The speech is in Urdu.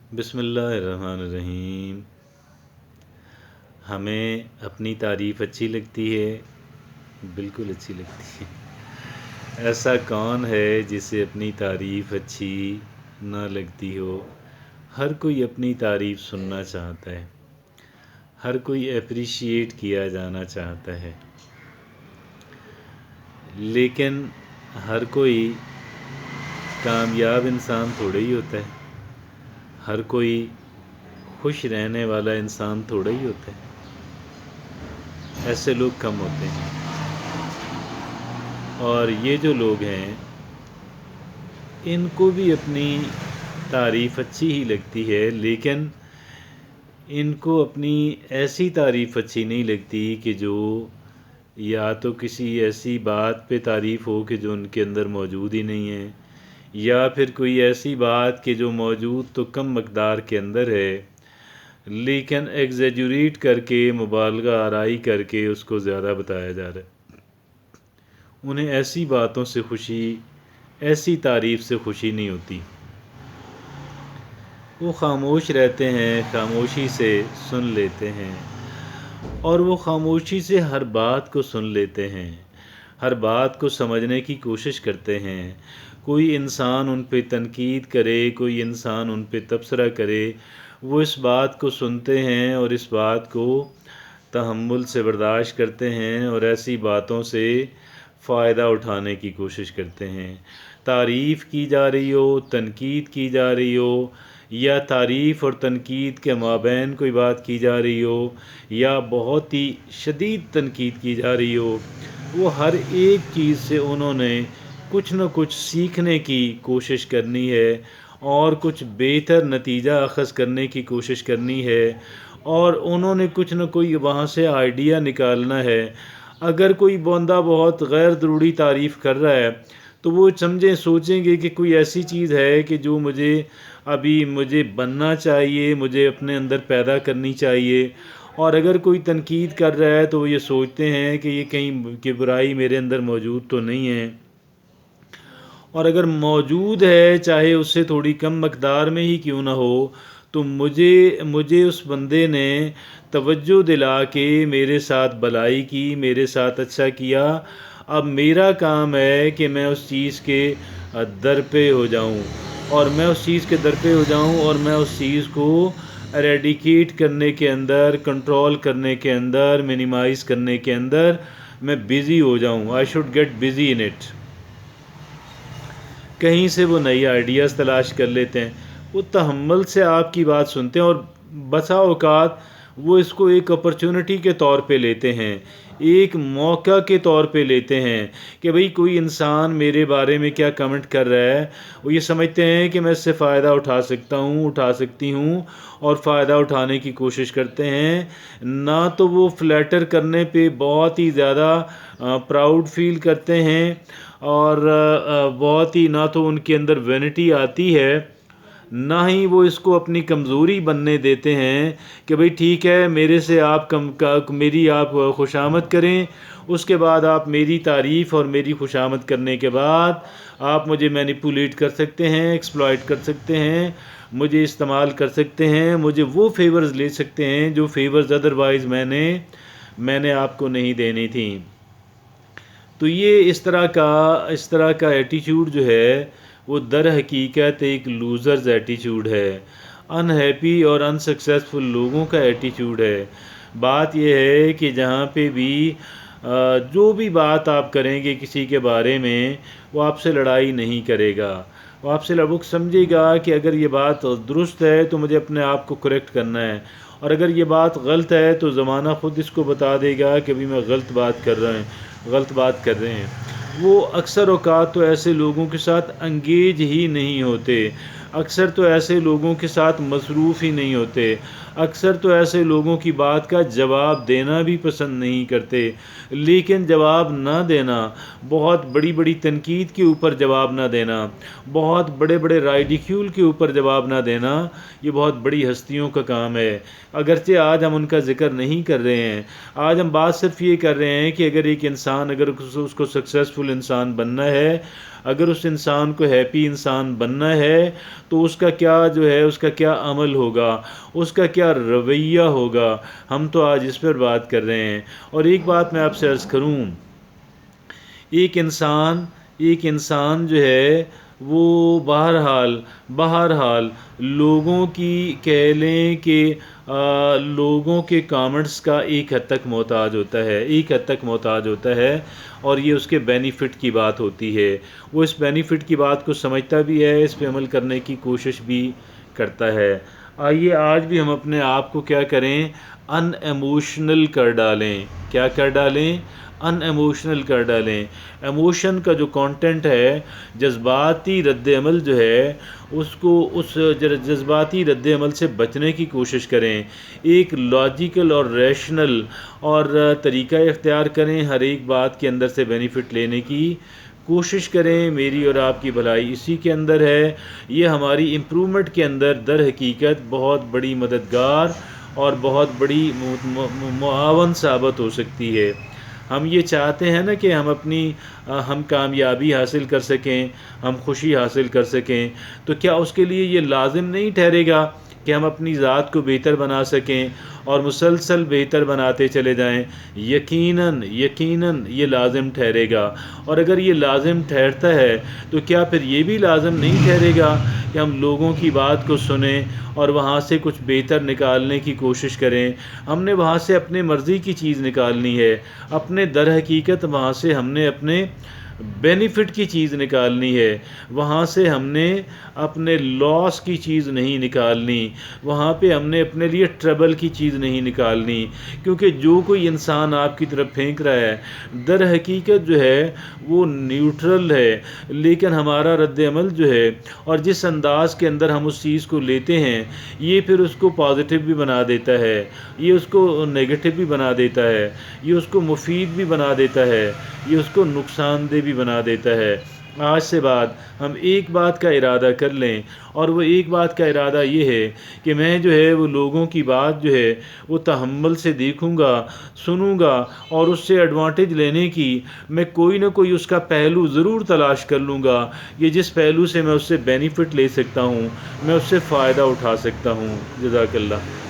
بسم اللہ الرحمن الرحیم۔ ہمیں اپنی تعریف اچھی لگتی ہے؟ بالکل اچھی لگتی ہے۔ ایسا کون ہے جسے اپنی تعریف اچھی نہ لگتی ہو؟ ہر کوئی اپنی تعریف سننا چاہتا ہے، ہر کوئی اپریشیٹ کیا جانا چاہتا ہے، لیکن ہر کوئی کامیاب انسان تھوڑا ہی ہوتا ہے، ہر کوئی خوش رہنے والا انسان تھوڑا ہی ہوتا ہے، ایسے لوگ کم ہوتے ہیں۔ اور یہ جو لوگ ہیں ان کو بھی اپنی تعریف اچھی ہی لگتی ہے، لیکن ان کو اپنی ایسی تعریف اچھی نہیں لگتی کہ جو یا تو کسی ایسی بات پہ تعریف ہو کہ جو ان کے اندر موجود ہی نہیں ہے، یا پھر کوئی ایسی بات کہ جو موجود تو کم مقدار کے اندر ہے لیکن ایگزیجوریٹ کر کے، مبالغہ آرائی کر کے اس کو زیادہ بتایا جا رہا ہے۔ انہیں ایسی باتوں سے خوشی، ایسی تعریف سے خوشی نہیں ہوتی۔ وہ خاموش رہتے ہیں، خاموشی سے سن لیتے ہیں، اور وہ خاموشی سے ہر بات کو سن لیتے ہیں، ہر بات کو سمجھنے کی کوشش کرتے ہیں۔ کوئی انسان ان پہ تنقید کرے، کوئی انسان ان پہ تبصرہ کرے، وہ اس بات کو سنتے ہیں اور اس بات کو تحمل سے برداشت کرتے ہیں اور ایسی باتوں سے فائدہ اٹھانے کی کوشش کرتے ہیں۔ تعریف کی جا رہی ہو، تنقید کی جا رہی ہو، یا تعریف اور تنقید کے مابین کوئی بات کی جا رہی ہو، یا بہت ہی شدید تنقید کی جا رہی ہو، وہ ہر ایک چیز سے انہوں نے کچھ نہ کچھ سیکھنے کی کوشش کرنی ہے اور کچھ بہتر نتیجہ اخذ کرنے کی کوشش کرنی ہے، اور انہوں نے کچھ نہ کوئی وہاں سے آئیڈیا نکالنا ہے۔ اگر کوئی بندہ بہت غیر ضروری تعریف کر رہا ہے تو وہ سوچیں گے کہ کوئی ایسی چیز ہے کہ جو مجھے بننا چاہیے، مجھے اپنے اندر پیدا کرنی چاہیے۔ اور اگر کوئی تنقید کر رہا ہے تو وہ یہ سوچتے ہیں کہ یہ کہیں کہ برائی میرے اندر موجود تو نہیں ہے، اور اگر موجود ہے چاہے اس سے تھوڑی کم مقدار میں ہی کیوں نہ ہو، تو مجھے اس بندے نے توجہ دلا کے میرے ساتھ بھلائی کی، میرے ساتھ اچھا کیا۔ اب میرا کام ہے کہ میں اس چیز کے در پہ ہو جاؤں، اور میں اس چیز کے در پہ ہو جاؤں اور میں اس چیز کو ایریڈیکیٹ کرنے کے اندر، کنٹرول کرنے کے اندر، منیمائز کرنے کے اندر میں بزی ہو جاؤں۔ I should get busy in it. کہیں سے وہ نئی آئیڈیاز تلاش کر لیتے ہیں، وہ تحمل سے آپ کی بات سنتے ہیں، اور بسا اوقات وہ اس کو ایک اپرچونٹی کے طور پہ لیتے ہیں، ایک موقع کے طور پہ لیتے ہیں کہ بھئی کوئی انسان میرے بارے میں کیا کمنٹ کر رہا ہے۔ وہ یہ سمجھتے ہیں کہ میں اس سے فائدہ اٹھا سکتا ہوں، اٹھا سکتی ہوں، اور فائدہ اٹھانے کی کوشش کرتے ہیں۔ نہ تو وہ فلیٹر کرنے پہ بہت ہی زیادہ پراؤڈ فیل کرتے ہیں، اور بہت ہی نہ تو ان کے اندر وینٹی آتی ہے، نہ ہی وہ اس کو اپنی کمزوری بننے دیتے ہیں کہ بھئی ٹھیک ہے میرے سے میری آپ خوشامد کریں، اس کے بعد آپ میری تعریف اور میری خوشامد کرنے کے بعد آپ مجھے مینیپولیٹ کر سکتے ہیں، ایکسپلائٹ کر سکتے ہیں، مجھے استعمال کر سکتے ہیں، مجھے وہ فیورز لے سکتے ہیں جو فیورز ادروائز میں نے آپ کو نہیں دینی تھیں۔ تو یہ اس طرح کا ایٹیچیوڈ جو ہے وہ در حقیقت ایک لوزرز ایٹیچیوڈ ہے، ان ہیپی اور ان سکسیسفل لوگوں کا ایٹیچیوڈ ہے۔ بات یہ ہے کہ جہاں پہ بھی جو بھی بات آپ کریں گے کسی کے بارے میں، وہ آپ سے لڑائی نہیں کرے گا، وہ آپ سے سمجھے گا کہ اگر یہ بات درست ہے تو مجھے اپنے آپ کو کریکٹ کرنا ہے، اور اگر یہ بات غلط ہے تو زمانہ خود اس کو بتا دے گا کہ بھی میں غلط بات کر رہے ہیں۔ وہ اکثر اوقات تو ایسے لوگوں کے ساتھ انگیج ہی نہیں ہوتے، اکثر تو ایسے لوگوں کے ساتھ مصروف ہی نہیں ہوتے، اکثر تو ایسے لوگوں کی بات کا جواب دینا بھی پسند نہیں کرتے۔ لیکن جواب نہ دینا، بہت بڑی بڑی تنقید کے اوپر جواب نہ دینا، بہت بڑے بڑے رائڈیکیول کے اوپر جواب نہ دینا، یہ بہت بڑی ہستیوں کا کام ہے۔ اگرچہ آج ہم ان کا ذکر نہیں کر رہے ہیں، آج ہم بات صرف یہ کر رہے ہیں کہ اگر ایک انسان، اگر اس کو سکسیسفل انسان بننا ہے، اگر اس انسان کو ہیپی انسان بننا ہے تو اس کا کیا جو ہے، اس کا کیا عمل ہوگا، اس کا کیا رویہ ہوگا، ہم تو آج اس پر بات کر رہے ہیں۔ اور ایک بات میں آپ سے عرض کروں، ایک انسان جو ہے وہ بہرحال لوگوں کی کہہ لیں کہ لوگوں کے کامنٹس کا ایک حد تک محتاج ہوتا ہے، اور یہ اس کے بینیفٹ کی بات ہوتی ہے۔ وہ اس بینیفٹ کی بات کو سمجھتا بھی ہے، اس پہ عمل کرنے کی کوشش بھی کرتا ہے۔ آئیے آج بھی ہم اپنے آپ کو کیا کریں، ان ایموشنل کر ڈالیں۔ کیا کر ڈالیں؟ ان ایموشنل کر ڈالیں۔ ایموشن کا جو کانٹینٹ ہے، جذباتی رد عمل جو ہے، اس جذباتی رد عمل سے بچنے کی کوشش کریں۔ ایک لاجیکل اور ریشنل اور طریقہ اختیار کریں، ہر ایک بات کے اندر سے بینیفٹ لینے کی کوشش کریں۔ میری اور آپ کی بھلائی اسی کے اندر ہے۔ یہ ہماری امپرومنٹ کے اندر در حقیقت بہت بڑی مددگار اور بہت بڑی معاون ثابت ہو سکتی ہے۔ ہم یہ چاہتے ہیں نا کہ ہم کامیابی حاصل کر سکیں، ہم خوشی حاصل کر سکیں، تو کیا اس کے لیے یہ لازم نہیں ٹھہرے گا کہ ہم اپنی ذات کو بہتر بنا سکیں اور مسلسل بہتر بناتے چلے جائیں؟ یقیناً یہ لازم ٹھہرے گا۔ اور اگر یہ لازم ٹھہرتا ہے تو کیا پھر یہ بھی لازم نہیں ٹھہرے گا کہ ہم لوگوں کی بات کو سنیں اور وہاں سے کچھ بہتر نکالنے کی کوشش کریں؟ ہم نے وہاں سے اپنے مرضی کی چیز نکالنی ہے، اپنے در حقیقت وہاں سے ہم نے اپنے بینیفٹ کی چیز نکالنی ہے، وہاں سے ہم نے اپنے لاس کی چیز نہیں نکالنی، وہاں پہ ہم نے اپنے لیے ٹربل کی چیز نہیں نکالنی۔ کیونکہ جو کوئی انسان آپ کی طرف پھینک رہا ہے در حقیقت جو ہے وہ نیوٹرل ہے، لیکن ہمارا رد عمل جو ہے اور جس انداز کے اندر ہم اس چیز کو لیتے ہیں، یہ پھر اس کو پازیٹیو بھی بنا دیتا ہے، یہ اس کو نیگیٹو بھی بنا دیتا ہے، یہ اس کو مفید بھی بنا دیتا ہے، یہ اس کو نقصان دہ بھی بنا دیتا ہے۔ آج سے بعد ہم ایک بات کا ارادہ کر لیں، اور وہ ایک بات کا ارادہ یہ ہے کہ میں جو ہے وہ لوگوں کی بات جو ہے وہ تحمل سے دیکھوں گا، سنوں گا، اور اس سے ایڈوانٹیج لینے کی میں کوئی نہ کوئی اس کا پہلو ضرور تلاش کر لوں گا کہ جس پہلو سے میں اس سے بینیفٹ لے سکتا ہوں، میں اس سے فائدہ اٹھا سکتا ہوں۔ جزاک اللہ۔